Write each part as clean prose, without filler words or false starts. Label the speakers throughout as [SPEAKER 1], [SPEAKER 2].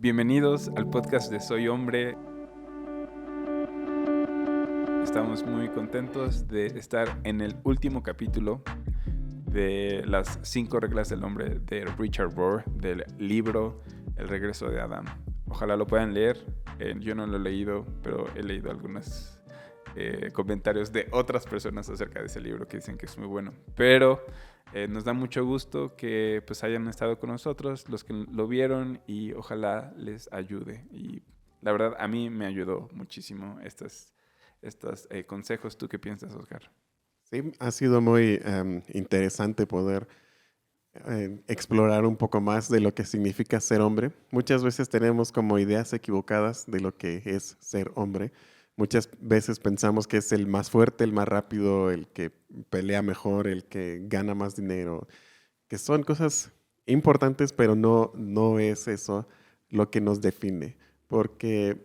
[SPEAKER 1] Bienvenidos al podcast de Soy Hombre. Estamos muy contentos de estar en el último capítulo de las 5 reglas del hombre de Richard Rohr, del libro El regreso de Adán. Ojalá lo puedan leer. Yo no lo he leído, pero he leído algunos comentarios de otras personas acerca de ese libro que dicen que es muy bueno. Pero nos da mucho gusto que pues hayan estado con nosotros, los que lo vieron, y ojalá les ayude. Y la verdad, a mí me ayudó muchísimo estos consejos. ¿Tú qué piensas, Oscar?
[SPEAKER 2] Sí, ha sido muy interesante poder explorar un poco más de lo que significa ser hombre. Muchas veces tenemos como ideas equivocadas de lo que es ser hombre. Muchas veces pensamos que es el más fuerte, el más rápido, el que pelea mejor, el que gana más dinero, que son cosas importantes, pero no es eso lo que nos define, porque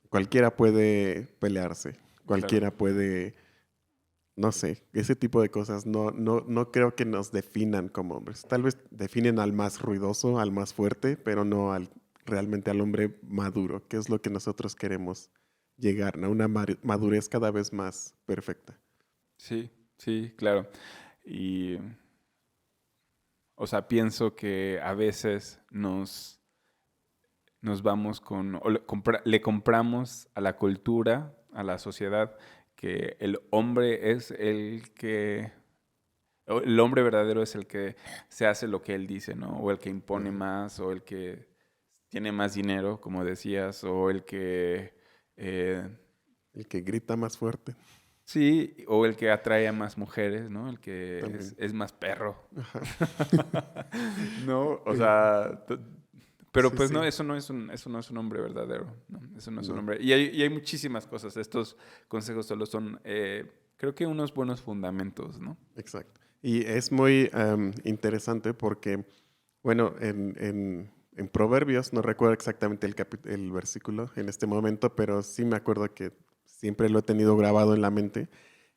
[SPEAKER 2] cualquiera puede pelearse,
[SPEAKER 1] Claro.
[SPEAKER 2] cualquiera puede, no sé, ese tipo de cosas no creo que nos definan como hombres. Tal vez definen al más ruidoso, al más fuerte, pero no realmente al hombre maduro, que es lo que nosotros queremos llegar, ¿no? Una madurez cada vez más perfecta.
[SPEAKER 1] Sí, sí, claro. Y, o sea, pienso que a veces nos vamos o le compramos a la cultura, a la sociedad, que el hombre es el hombre verdadero es el que se hace lo que él dice, ¿no? O el que impone
[SPEAKER 2] Ajá.
[SPEAKER 1] más, o el que tiene más dinero, como decías, o el que, eh,
[SPEAKER 2] El que grita más fuerte
[SPEAKER 1] sí, o el que atrae a más mujeres, ¿no? El que es,
[SPEAKER 2] también.
[SPEAKER 1] es más perro.
[SPEAKER 2] Ajá.
[SPEAKER 1] No, o
[SPEAKER 2] Eh,
[SPEAKER 1] sea, pero
[SPEAKER 2] Sí,
[SPEAKER 1] pues no,
[SPEAKER 2] sí,
[SPEAKER 1] eso no es un hombre verdadero, ¿no? Eso no es un
[SPEAKER 2] no,
[SPEAKER 1] hombre. Y hay muchísimas cosas. Estos consejos solo son, creo que unos buenos fundamentos, ¿no?
[SPEAKER 2] exacto. Y es muy interesante porque, bueno, en Proverbios, no recuerdo exactamente el versículo en este momento, pero sí me acuerdo que siempre lo he tenido grabado en la mente,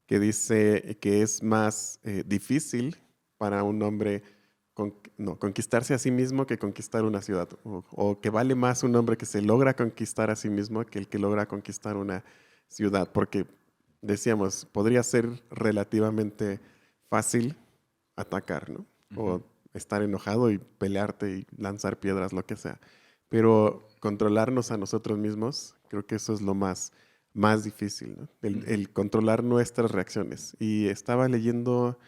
[SPEAKER 2] que dice que es más difícil para un hombre conquistarse a sí mismo que conquistar una ciudad, o que vale más un hombre que se logra conquistar a sí mismo que el que logra conquistar una ciudad, porque decíamos, podría ser relativamente fácil atacar, ¿no?
[SPEAKER 1] Ujú.
[SPEAKER 2] O estar enojado y pelearte y lanzar piedras, lo que sea. Pero controlarnos a nosotros mismos, creo que eso es lo más difícil, ¿no?
[SPEAKER 1] Ujú.
[SPEAKER 2] El controlar nuestras reacciones. Y estaba leyendo,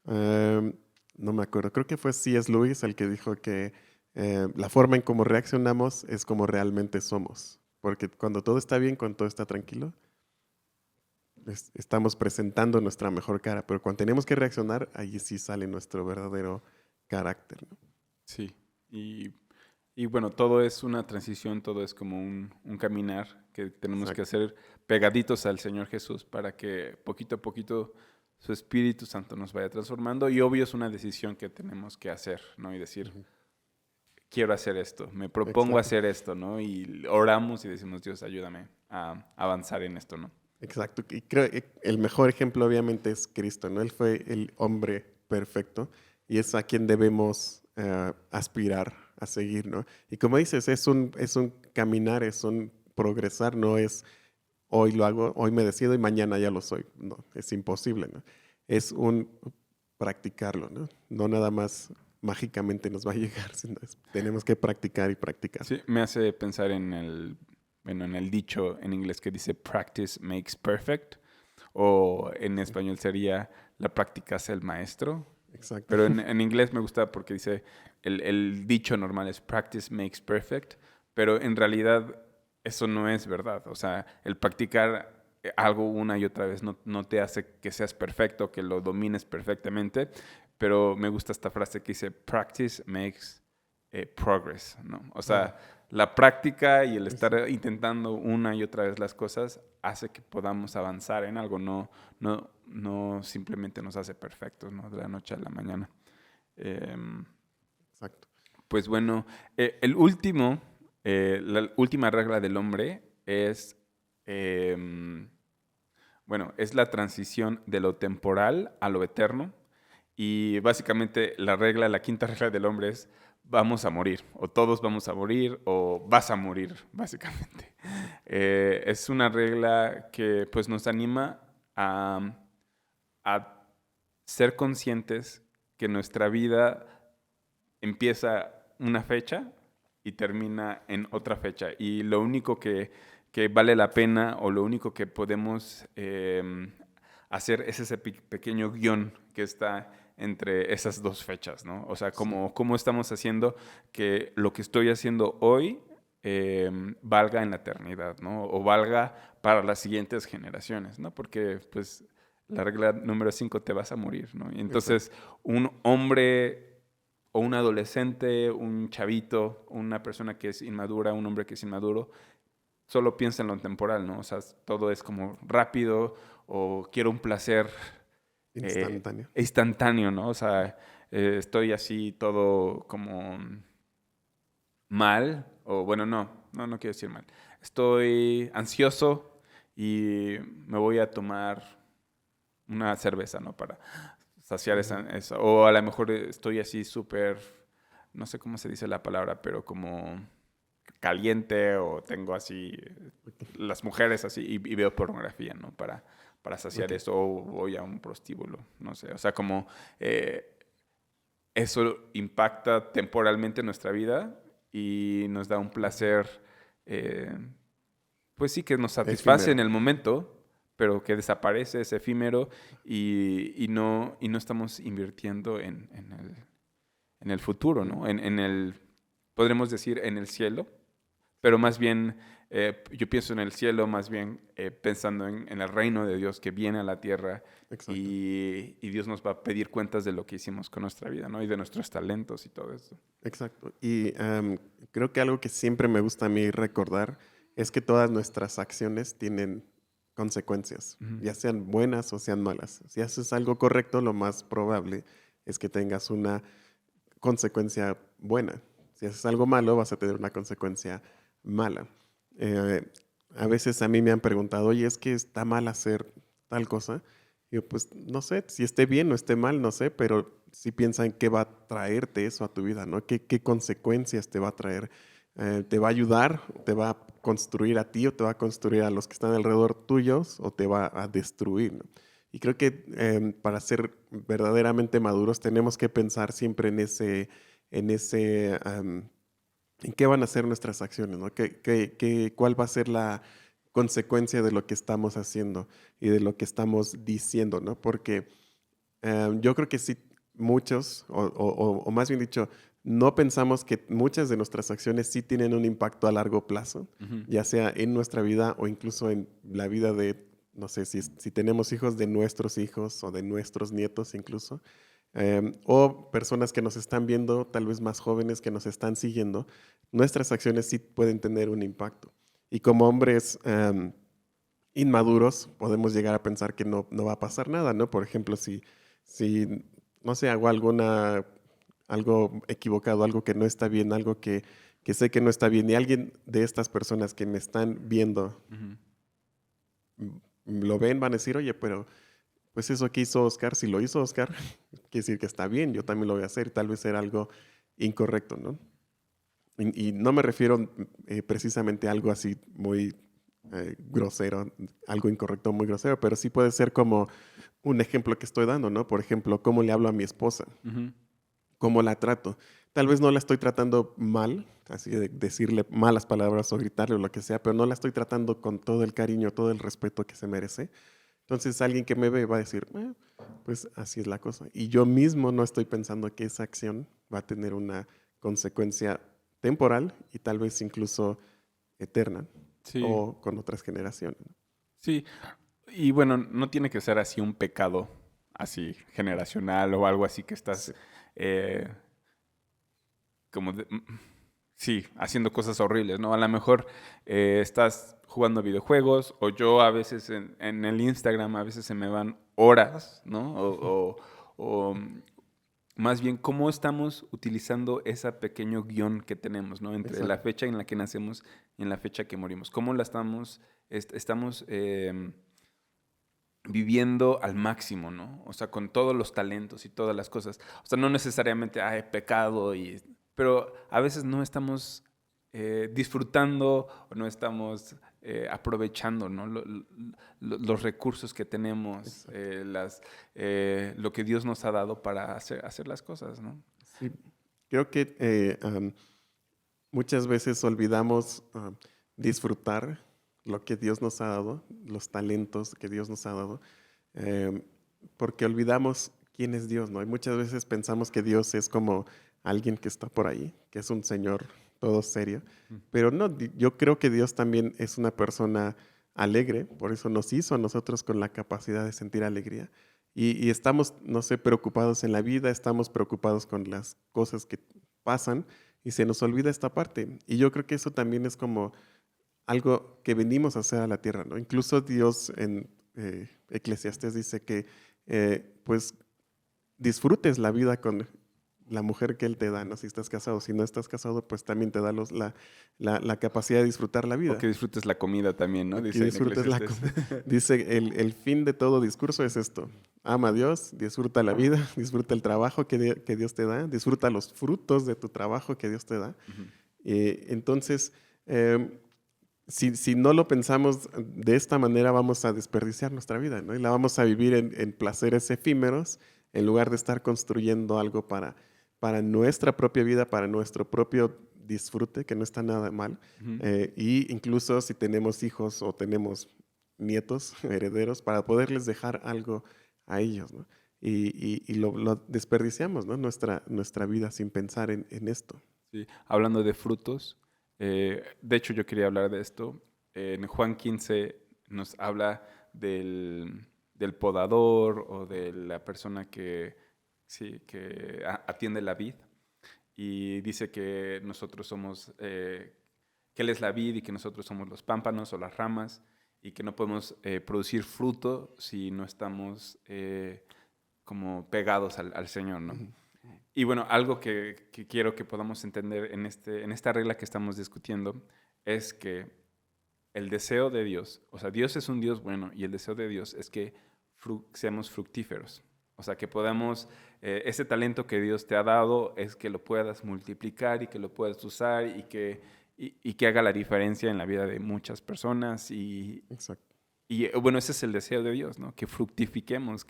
[SPEAKER 2] em, no me acuerdo, creo que fue C.S. Lewis el que dijo que la forma en cómo reaccionamos es como realmente somos. Porque cuando todo está bien, cuando todo está tranquilo, estamos presentando nuestra mejor cara, pero cuando tenemos que reaccionar, ahí sí sale nuestro verdadero carácter, ¿no?
[SPEAKER 1] Sí. Y, y bueno, todo es una transición, todo es como un caminar que tenemos que
[SPEAKER 2] Exacto.
[SPEAKER 1] hacer pegaditos al Señor Jesús para que poquito a poquito su Espíritu Santo nos vaya transformando. Y obvio es una decisión que tenemos que hacer, ¿no? Y decir,
[SPEAKER 2] Ujú.
[SPEAKER 1] quiero hacer esto, me propongo
[SPEAKER 2] Exacto.
[SPEAKER 1] hacer esto, ¿no? Y oramos y decimos, Dios, ayúdame a avanzar en esto, ¿no?
[SPEAKER 2] Exacto. Y creo que el mejor ejemplo obviamente es Cristo, ¿no? Él fue el hombre perfecto y es a quien debemos aspirar a seguir, ¿no? Y como dices, es un caminar, es un progresar, no es hoy lo hago, hoy me decido y mañana ya lo soy. No, es imposible, ¿no? Es un practicarlo, ¿no? No nada más mágicamente nos va a llegar, sino tenemos que practicar y practicar.
[SPEAKER 1] Sí, me hace pensar en el dicho en inglés que dice practice makes perfect, o en
[SPEAKER 2] Sí,
[SPEAKER 1] español sería la práctica hace el maestro,
[SPEAKER 2] exacto.
[SPEAKER 1] pero en inglés me gusta porque dice el dicho normal es practice makes perfect, pero en realidad eso no es verdad. O sea, el practicar algo una y otra vez no te hace que seas perfecto, que lo domines perfectamente, pero me gusta esta frase que dice practice makes progress, ¿no? O
[SPEAKER 2] Ah,
[SPEAKER 1] sea, la práctica y el
[SPEAKER 2] sí,
[SPEAKER 1] estar intentando una y otra vez las cosas hace que podamos avanzar en algo, no simplemente nos hace perfectos, ¿no? De la noche a la mañana. Em,
[SPEAKER 2] exacto.
[SPEAKER 1] pues bueno, la última regla del hombre es, em, bueno, es la transición de lo temporal a lo eterno. Y básicamente la quinta regla del hombre es vamos a morir, o todos vamos a morir, o vas a morir, básicamente. Es una regla que pues nos anima a ser conscientes que nuestra vida empieza una fecha y termina en otra fecha. Y lo único que vale la pena o lo único que podemos hacer es ese pequeño guión que está entre esas dos fechas, ¿no? O sea, cómo estamos haciendo que lo que estoy haciendo hoy valga en la eternidad, ¿no? O valga para las siguientes generaciones, ¿no? Porque, pues, la regla número 5, te vas a morir, ¿no? Y entonces, un hombre o un adolescente, un chavito, una persona que es inmadura, un hombre que es inmaduro, solo piensa en lo temporal, ¿no? O sea, todo es como rápido o quiero un placer instantáneo, ¿no? O sea, estoy así todo como mal, o bueno, no quiero decir mal. Estoy ansioso y me voy a tomar una cerveza, ¿no? Para saciar esa. O a lo mejor estoy así súper, no sé cómo se dice la palabra, pero como caliente o tengo así las mujeres así y veo pornografía, ¿no? Para saciar eso o voy a un prostíbulo, no sé. O sea, como eso impacta temporalmente nuestra vida y nos da un placer, pues sí, que nos satisface en el momento, pero que desaparece, es efímero y no estamos invirtiendo en el futuro, ¿no? Podremos decir, en el cielo, pero más bien yo pienso en el cielo, más bien pensando en el reino de Dios que viene a la tierra y Dios nos va a pedir cuentas de lo que hicimos con nuestra vida, ¿no? Y de nuestros talentos y todo eso.
[SPEAKER 2] Exacto. Y creo que algo que siempre me gusta a mí recordar es que todas nuestras acciones tienen consecuencias, ya sean buenas o sean malas. Si haces algo correcto, lo más probable es que tengas una consecuencia buena. Si haces algo malo, vas a tener una consecuencia mala. A veces a mí me han preguntado, oye, ¿es que está mal hacer tal cosa? Y yo, pues no sé, si esté bien o esté mal, no sé, pero sí piensa en qué va a traerte eso a tu vida, ¿no? ¿Qué consecuencias te va a traer? ¿Te va a ayudar? ¿Te va a construir a ti o te va a construir a los que están alrededor tuyos o te va a destruir, ¿no? Y creo que para ser verdaderamente maduros tenemos que pensar siempre en qué van a ser nuestras acciones, ¿no? ¿Cuál va a ser la consecuencia de lo que estamos haciendo y de lo que estamos diciendo, ¿no? Porque yo creo que sí, muchos, o más bien dicho, no pensamos que muchas de nuestras acciones sí tienen un impacto a largo plazo, ya sea en nuestra vida o incluso en la vida de, no sé, si tenemos hijos, de nuestros hijos o de nuestros nietos incluso, o personas que nos están viendo, tal vez más jóvenes que nos están siguiendo, nuestras acciones sí pueden tener un impacto. Y como hombres inmaduros, podemos llegar a pensar que no va a pasar nada, ¿no? Por ejemplo, si no sé, hago algo equivocado, algo que no está bien, algo que sé que no está bien, y alguien de estas personas que me están viendo lo ven, van a decir, oye, pero pues eso que hizo Oscar, si lo hizo Oscar, quiere decir que está bien, yo también lo voy a hacer, tal vez era algo incorrecto, ¿no? Y no me refiero precisamente a algo así muy grosero, algo incorrecto, muy grosero, pero sí puede ser como un ejemplo que estoy dando, ¿no? Por ejemplo, cómo le hablo a mi esposa, cómo la trato. Tal vez no la estoy tratando mal, así de decirle malas palabras o gritarle o lo que sea, pero no la estoy tratando con todo el cariño, todo el respeto que se merece. Entonces alguien que me ve va a decir, pues así es la cosa. Y yo mismo no estoy pensando que esa acción va a tener una consecuencia temporal y tal vez incluso eterna,
[SPEAKER 1] Sí.
[SPEAKER 2] o con otras generaciones.
[SPEAKER 1] Sí, y bueno, no tiene que ser así un pecado así generacional o algo así que estás eh, como sí, haciendo cosas horribles, ¿no? A lo mejor estás jugando videojuegos o yo a veces en el Instagram a veces se me van horas, ¿no? O más bien cómo estamos utilizando ese pequeño guión que tenemos, ¿no? Entre la fecha en la que nacemos y en la fecha que morimos. ¿Cómo la estamos viviendo al máximo, ¿no? O sea, con todos los talentos y todas las cosas. O sea, no necesariamente, pecado y pero a veces no estamos disfrutando o no estamos aprovechando, ¿no? Los recursos que tenemos, lo que Dios nos ha dado para hacer las cosas, ¿no?
[SPEAKER 2] Sí, creo que muchas veces olvidamos disfrutar lo que Dios nos ha dado, los talentos que Dios nos ha dado, eh, porque olvidamos quién es Dios, ¿no? Y muchas veces pensamos que Dios es como alguien que está por ahí, que es un señor todo serio, pero no, yo creo que Dios también es una persona alegre, por eso nos hizo a nosotros con la capacidad de sentir alegría. Y estamos, no sé, preocupados en la vida, estamos preocupados con las cosas que pasan y se nos olvida esta parte. Y yo creo que eso también es como algo que venimos a hacer a la tierra, ¿no? Incluso Dios en Eclesiastés dice que pues disfrutes la vida con la mujer que Él te da, ¿no? Si estás casado, si no estás casado, pues también te da la capacidad de disfrutar la vida.
[SPEAKER 1] O que disfrutes la comida también, ¿no?
[SPEAKER 2] Que disfrutes la comida. Dice, el fin de todo discurso es esto. Ama a Dios, disfruta la vida, disfruta el trabajo que Dios te da, disfruta los frutos de tu trabajo que Dios te da.
[SPEAKER 1] Uh-huh.
[SPEAKER 2] Entonces, si no lo pensamos de esta manera, vamos a desperdiciar nuestra vida, ¿no? Y la vamos a vivir en placeres efímeros, en lugar de estar construyendo algo para nuestra propia vida, para nuestro propio disfrute, que no está nada mal.
[SPEAKER 1] Uh-huh.
[SPEAKER 2] Y incluso si tenemos hijos o tenemos nietos, herederos, para poderles dejar algo a ellos, ¿no? Y lo desperdiciamos, ¿no? Nuestra vida sin pensar en esto.
[SPEAKER 1] Sí. Hablando de frutos, de hecho yo quería hablar de esto. En Juan 15 nos habla del podador o de la persona que atiende la vid, y dice que nosotros somos, que Él es la vid y que nosotros somos los pámpanos o las ramas, y que no podemos producir fruto si no estamos como pegados al Señor, ¿no? Uh-huh. Y bueno, algo que quiero que podamos entender en esta regla que estamos discutiendo es que el deseo de Dios, o sea, Dios es un Dios bueno, y el deseo de Dios es que seamos fructíferos. O sea, que podamos, ese talento que Dios te ha dado es que lo puedas multiplicar y que lo puedas usar y que haga la diferencia en la vida de muchas personas.
[SPEAKER 2] Exacto.
[SPEAKER 1] Y bueno, ese es el deseo de Dios, ¿no? Que fructifiquemos,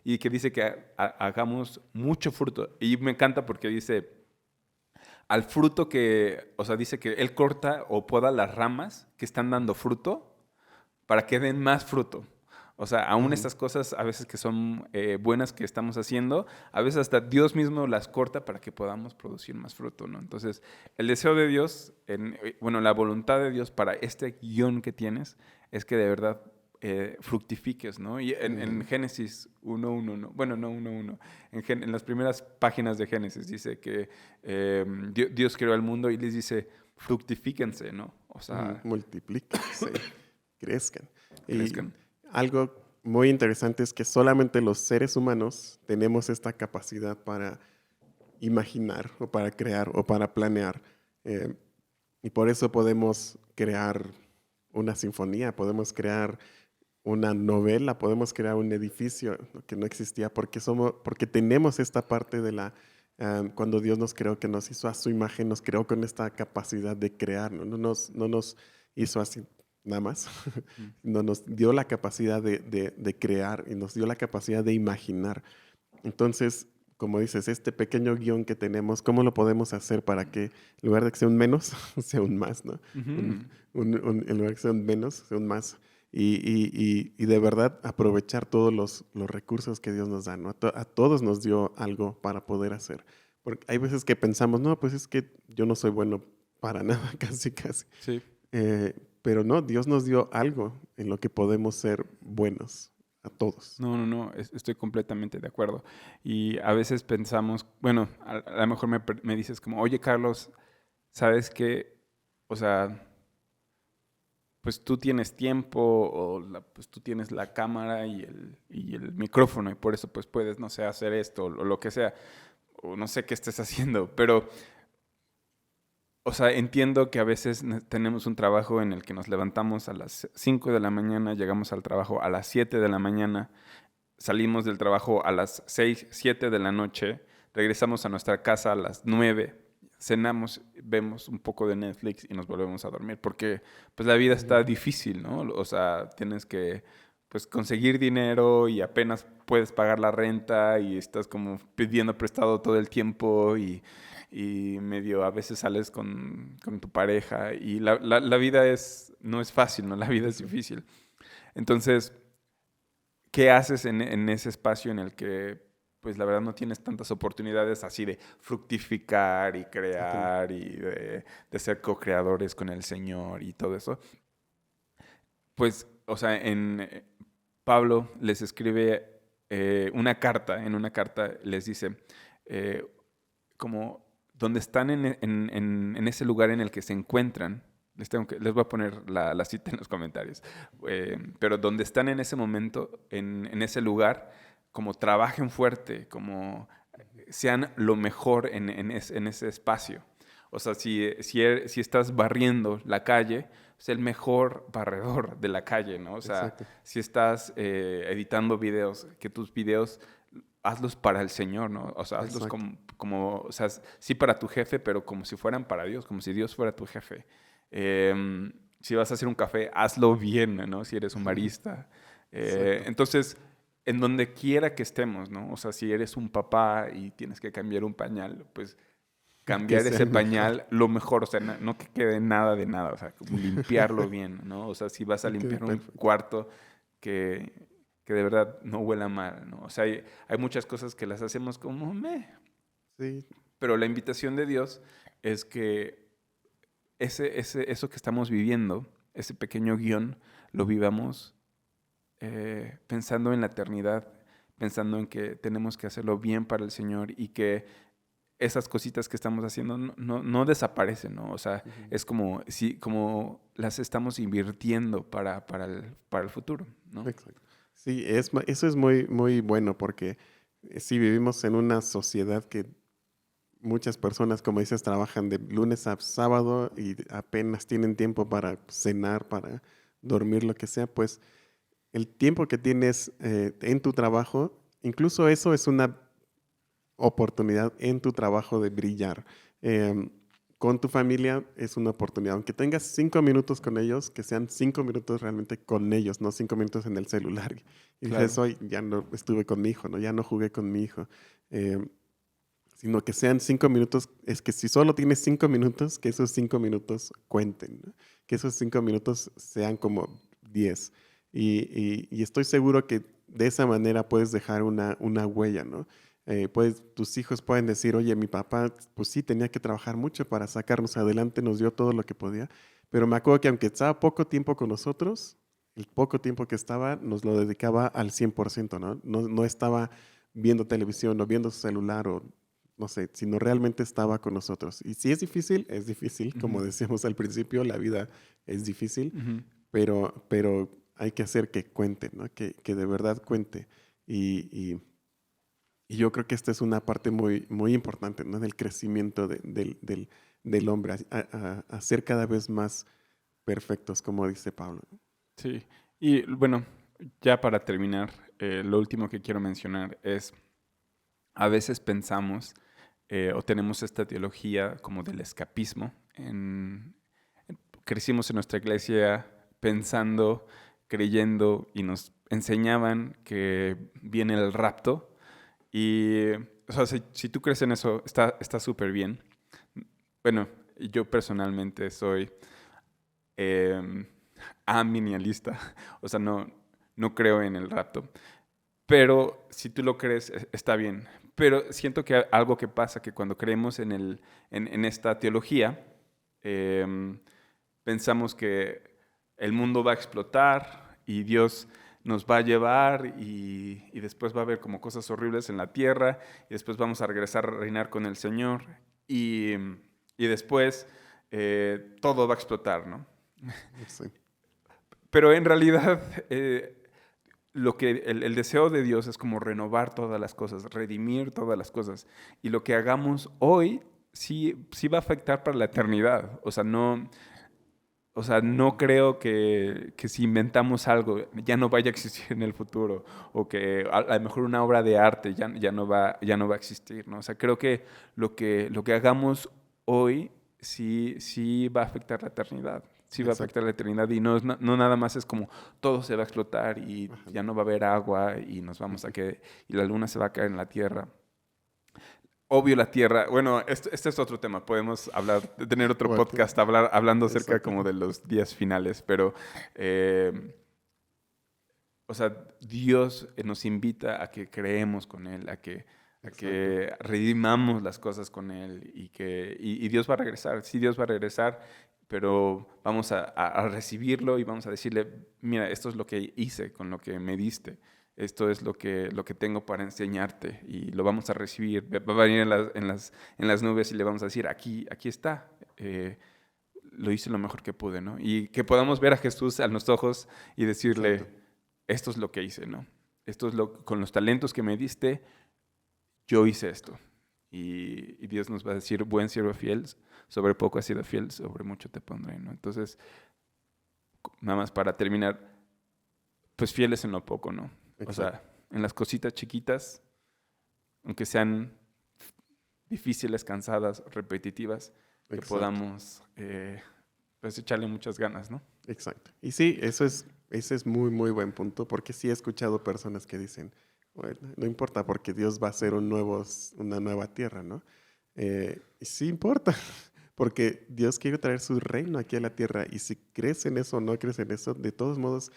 [SPEAKER 1] y que dice que hagamos mucho fruto. Y me encanta porque dice, al fruto o sea, dice que Él corta o poda las ramas que están dando fruto para que den más fruto. O sea, aún estas cosas a veces que son buenas que estamos haciendo, a veces hasta Dios mismo las corta para que podamos producir más fruto, ¿no? Entonces, el deseo de Dios, la voluntad de Dios para este guión que tienes es que de verdad fructifiques, ¿no? Y en Génesis 1:1, ¿no? Bueno, no 1:1. En las primeras páginas de Génesis dice que Dios creó al mundo y les dice, fructifíquense, ¿no? O sea,
[SPEAKER 2] multiplíquense, crezcan. Algo muy interesante es que solamente los seres humanos tenemos esta capacidad para imaginar o para crear o para planear. Y por eso podemos crear una sinfonía, podemos crear una novela, podemos crear un edificio que no existía porque tenemos esta parte de cuando Dios nos creó, que nos hizo a su imagen, nos creó con esta capacidad de crear, ¿no? No nos hizo así nada más, no nos dio la capacidad de crear y nos dio la capacidad de imaginar. Entonces, como dices, este pequeño guión que tenemos, ¿cómo lo podemos hacer para que en lugar de que sea un menos, sea un más, ¿no? Uh-huh. En lugar de que sea un menos, sea un más. Y de verdad aprovechar todos los recursos que Dios nos da, ¿no? A todos nos dio algo para poder hacer. Porque hay veces que pensamos, no, pues es que yo no soy bueno para nada, casi.
[SPEAKER 1] Sí.
[SPEAKER 2] Pero no, Dios nos dio algo en lo que podemos ser buenos a todos.
[SPEAKER 1] No, estoy completamente de acuerdo. Y a veces pensamos, bueno, a lo mejor me dices como, oye, Carlos, ¿sabes qué? O sea, pues tú tienes tiempo, o pues tú tienes la cámara y el micrófono, y por eso pues puedes, no sé, hacer esto o lo que sea, o no sé qué estés haciendo, pero... O sea, entiendo que a veces tenemos un trabajo en el que nos levantamos a las 5 de la mañana, llegamos al trabajo a las 7 de la mañana, salimos del trabajo a las 6, 7 de la noche, regresamos a nuestra casa a las 9, cenamos, vemos un poco de Netflix y nos volvemos a dormir, porque pues la vida está difícil, ¿no? O sea, tienes que pues conseguir dinero y apenas puedes pagar la renta y estás como pidiendo prestado todo el tiempo y medio a veces sales con tu pareja y la vida no es fácil, ¿no? La vida es difícil. Entonces, ¿qué haces en ese espacio en el que, pues la verdad no tienes tantas oportunidades así de fructificar y
[SPEAKER 2] Exactamente.
[SPEAKER 1] crear y de ser co-creadores con el Señor y todo eso? Pues, o sea, Pablo les escribe en una carta les dice, eh, como donde están en ese lugar en el que se encuentran, les voy a poner la cita en los comentarios, pero donde están en ese momento, en ese lugar, como trabajen fuerte, como sean lo mejor en ese espacio. O sea, si estás barriendo la calle, es el mejor barredor de la calle, ¿no? O sea,
[SPEAKER 2] Exacto.
[SPEAKER 1] si estás editando videos, que tus videos hazlos para el Señor, ¿no? O sea, hazlos
[SPEAKER 2] Exacto.
[SPEAKER 1] o sea, sí para tu jefe, pero como si fueran para Dios, como si Dios fuera tu jefe. Si vas a hacer un café, hazlo bien, ¿no? Si eres un barista.
[SPEAKER 2] Exacto.
[SPEAKER 1] Entonces, en donde quiera que estemos, ¿no? O sea, si eres un papá y tienes que cambiar un pañal, pues
[SPEAKER 2] Que
[SPEAKER 1] cambiar
[SPEAKER 2] sea
[SPEAKER 1] ese
[SPEAKER 2] el mejor.
[SPEAKER 1] pañal lo mejor, o sea, no que quede nada de nada, o sea, como limpiarlo bien, ¿no? O sea, si vas a
[SPEAKER 2] Que quede
[SPEAKER 1] limpiar un
[SPEAKER 2] perfecto.
[SPEAKER 1] cuarto que, que de verdad no huela mal, ¿no? O sea, hay muchas cosas que las hacemos como meh,
[SPEAKER 2] Sí,
[SPEAKER 1] pero la invitación de Dios es que eso que estamos viviendo, ese pequeño guión, lo vivamos pensando en la eternidad, pensando en que tenemos que hacerlo bien para el Señor y que esas cositas que estamos haciendo no desaparecen, ¿no? O sea,
[SPEAKER 2] ujú,
[SPEAKER 1] es como, si, como las estamos invirtiendo para el futuro, ¿no?
[SPEAKER 2] exacto. Sí, eso es muy, muy bueno porque sí vivimos en una sociedad que muchas personas, como dices, trabajan de lunes a sábado y apenas tienen tiempo para cenar, para dormir, lo que sea, pues el tiempo que tienes en tu trabajo, incluso eso es una oportunidad en tu trabajo de brillar. Em, con tu familia es una oportunidad, aunque tengas 5 minutos con ellos, que sean 5 minutos realmente con ellos, no 5 minutos en el celular. Y dices,
[SPEAKER 1] Claro.
[SPEAKER 2] hoy ya no estuve con mi hijo, ¿no? Ya no jugué con mi hijo. Em, Sino que sean 5 minutos, es que si solo tienes 5 minutos, que esos 5 minutos cuenten, ¿no? Que esos 5 minutos sean como 10. Y estoy seguro que de esa manera puedes dejar una huella, ¿no? Tus hijos pueden decir, oye, mi papá, pues sí, tenía que trabajar mucho para sacarnos adelante, nos dio todo lo que podía, pero me acuerdo que aunque estaba poco tiempo con nosotros, el poco tiempo que estaba nos lo dedicaba al 100%, ¿no? No estaba viendo televisión o viendo su celular o no sé, sino realmente estaba con nosotros. Y si es difícil, como
[SPEAKER 1] Ujú,
[SPEAKER 2] decíamos al principio, la vida es difícil,
[SPEAKER 1] ujú.
[SPEAKER 2] pero hay que hacer que cuente, ¿no? Que de verdad cuente. Y, y- y yo creo que esta es una parte muy, muy importante, ¿no? Del crecimiento del hombre, a ser cada vez más perfectos, como dice Pablo.
[SPEAKER 1] Sí. Y bueno, ya para terminar, lo último que quiero mencionar es, a veces pensamos o tenemos esta teología como del escapismo. Crecimos en nuestra iglesia pensando, creyendo y nos enseñaban que viene el rapto. Y, o sea, si tú crees en eso, está súper bien. Bueno, yo personalmente soy eh, aminialista, o sea, no creo en el rapto. Pero si tú lo crees, está bien. Pero siento que algo que pasa, que cuando creemos en esta teología, em, pensamos que el mundo va a explotar y Dios nos va a llevar y después va a haber como cosas horribles en la tierra y después vamos a regresar a reinar con el Señor y después todo va a explotar, ¿no?
[SPEAKER 2] Sí,
[SPEAKER 1] Pero en realidad el deseo de Dios es como renovar todas las cosas, redimir todas las cosas. Y lo que hagamos hoy sí va a afectar para la eternidad. O sea, no creo que si inventamos algo ya no vaya a existir en el futuro o que a lo mejor una obra de arte ya no va a existir, ¿no? O sea, creo que lo que hagamos hoy sí va a afectar la eternidad. Sí va a
[SPEAKER 2] Exacto.
[SPEAKER 1] afectar la eternidad y no nada más es como todo se va a explotar y
[SPEAKER 2] Ajá.
[SPEAKER 1] ya no va a haber agua y nos vamos a que y la luna se va a caer en la tierra. Obvio la tierra, bueno, este es otro tema, podemos tener otro
[SPEAKER 2] Bueno,
[SPEAKER 1] podcast hablando acerca
[SPEAKER 2] exacto.
[SPEAKER 1] como de los días finales, pero o sea, Dios nos invita a que creemos con Él, a
[SPEAKER 2] Exacto.
[SPEAKER 1] que redimamos las cosas con Él y Dios va a regresar. Sí, Dios va a regresar, pero vamos a recibirlo y vamos a decirle, mira, esto es lo que hice con lo que me diste. Esto es lo que tengo para enseñarte y lo vamos a recibir. Va a venir en las nubes y le vamos a decir, aquí está. Lo hice lo mejor que pude, ¿no? Y que podamos ver a Jesús a los ojos y decirle,
[SPEAKER 2] Exacto.
[SPEAKER 1] esto es lo que hice, ¿no? Esto es con los talentos que me diste, yo hice esto. Y Dios nos va a decir, buen siervo fiel, sobre poco has sido fiel, sobre mucho te pondré, ¿no? Entonces, nada más para terminar, pues fieles en lo poco, ¿no? O
[SPEAKER 2] Exacto.
[SPEAKER 1] sea, en las cositas chiquitas, aunque sean difíciles, cansadas, repetitivas, que
[SPEAKER 2] Exacto.
[SPEAKER 1] podamos pues echarle muchas ganas, ¿no?
[SPEAKER 2] Exacto. Y sí, ese es muy, muy buen punto, porque sí he escuchado personas que dicen, bueno, no importa porque Dios va a hacer una nueva tierra, ¿no? Y sí importa, porque Dios quiere traer su reino aquí a la tierra, y si crees en eso o no crees en eso, de todos modos,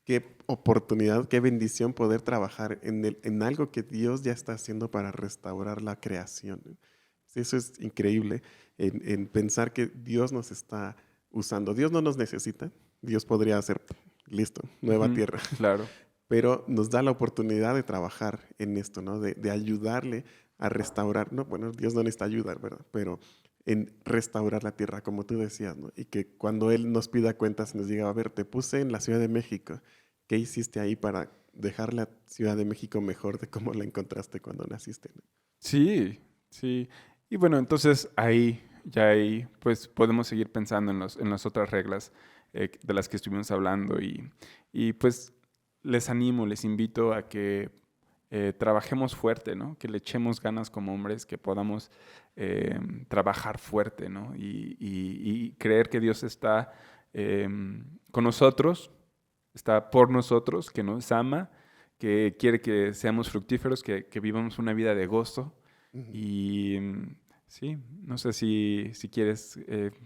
[SPEAKER 2] qué oportunidad, qué bendición poder trabajar en algo que Dios ya está haciendo para restaurar la creación, ¿no? Eso es increíble, en pensar que Dios nos está usando. Dios no nos necesita, Dios podría hacer, listo, nueva
[SPEAKER 1] Ujú,
[SPEAKER 2] tierra,
[SPEAKER 1] claro.
[SPEAKER 2] pero nos da la oportunidad de trabajar en esto, ¿no? De ayudarle a restaurar, no, bueno, Dios no necesita ayudar, ¿verdad? Pero en restaurar la tierra, como tú decías, ¿no? Y que cuando Él nos pida cuentas, nos diga, a ver, te puse en la Ciudad de México, ¿qué hiciste ahí para dejar la Ciudad de México mejor de cómo la encontraste cuando naciste, ¿no?
[SPEAKER 1] Sí, sí. Y bueno, entonces ahí, pues podemos seguir pensando en las otras reglas de las que estuvimos hablando y pues les animo, les invito a que trabajemos fuerte, ¿no? Que le echemos ganas como hombres, que podamos trabajar fuerte, ¿no? Y creer que Dios está con nosotros, está por nosotros, que nos ama, que quiere que seamos fructíferos, que vivamos una vida de gozo.
[SPEAKER 2] Ujú.
[SPEAKER 1] Y sí, no sé si quieres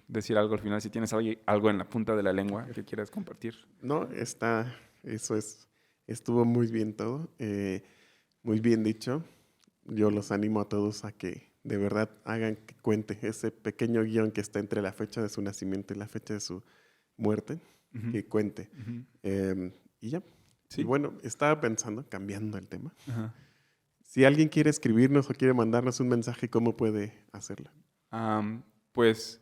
[SPEAKER 1] decir algo al final, si tienes algo en la punta de la lengua que quieras compartir.
[SPEAKER 2] No, estuvo muy bien todo, muy bien dicho. Yo los animo a todos a que de verdad hagan que cuente ese pequeño guión que está entre la fecha de su nacimiento y la fecha de su muerte,
[SPEAKER 1] Ujú,
[SPEAKER 2] que cuente.
[SPEAKER 1] ujú.
[SPEAKER 2] Y ya. Y
[SPEAKER 1] Sí.
[SPEAKER 2] bueno, estaba pensando, cambiando el tema,
[SPEAKER 1] Ajá.
[SPEAKER 2] si alguien quiere escribirnos o quiere mandarnos un mensaje, ¿cómo puede hacerlo?
[SPEAKER 1] Pues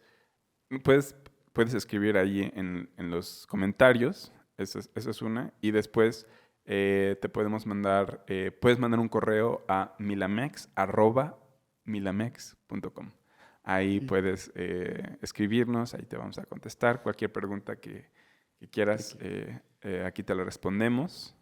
[SPEAKER 1] puedes, puedes escribir ahí en los comentarios, esa es una, y después te podemos mandar, puedes mandar un correo a milamex@milamex.com. Ahí
[SPEAKER 2] Y
[SPEAKER 1] puedes escribirnos, ahí te vamos a contestar cualquier pregunta que quieras,
[SPEAKER 2] aquí.
[SPEAKER 1] aquí te la respondemos.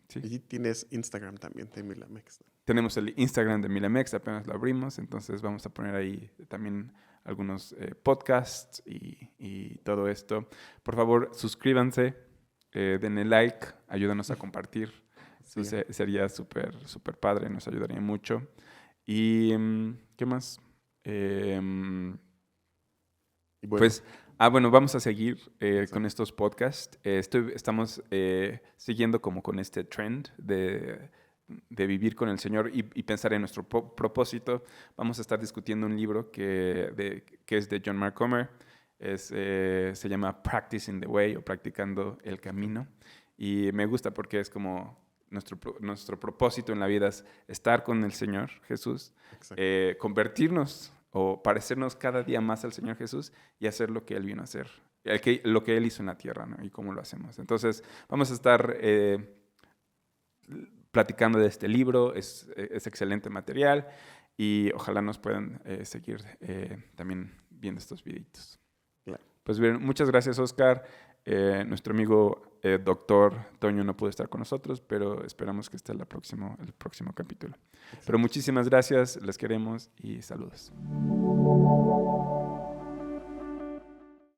[SPEAKER 1] Sí.
[SPEAKER 2] Y tienes Instagram también, de Milamex, ¿no?
[SPEAKER 1] Tenemos el Instagram de Milamex, apenas lo abrimos, entonces vamos a poner ahí también algunos podcasts y todo esto. Por favor, suscríbanse, denle like, ayúdanos a compartir. Eso
[SPEAKER 2] Sí.
[SPEAKER 1] sería súper, súper padre, nos ayudaría mucho. Y, ¿qué más?
[SPEAKER 2] Y bueno,
[SPEAKER 1] Pues, bueno, vamos a seguir con
[SPEAKER 2] exacto.
[SPEAKER 1] estos podcasts. Estamos siguiendo como con este trend de vivir con el Señor y pensar en nuestro propósito. Vamos a estar discutiendo un libro que es de John Mark Comer. Se llama Practicing the Way o Practicando el Camino. Y me gusta porque es como nuestro propósito en la vida es estar con el Señor Jesús,
[SPEAKER 2] Exacto.
[SPEAKER 1] convertirnos o parecernos cada día más al Señor Jesús y hacer lo que Él vino a hacer, lo que Él hizo en la tierra, ¿no? Y cómo lo hacemos. Entonces, vamos a estar platicando de este libro, es excelente material y ojalá nos puedan seguir también viendo estos videitos.
[SPEAKER 2] Claro.
[SPEAKER 1] Pues bien, muchas gracias, Oscar. Nuestro amigo doctor Toño no pudo estar con nosotros, pero esperamos que esté el próximo capítulo. Pero muchísimas gracias, les queremos y saludos.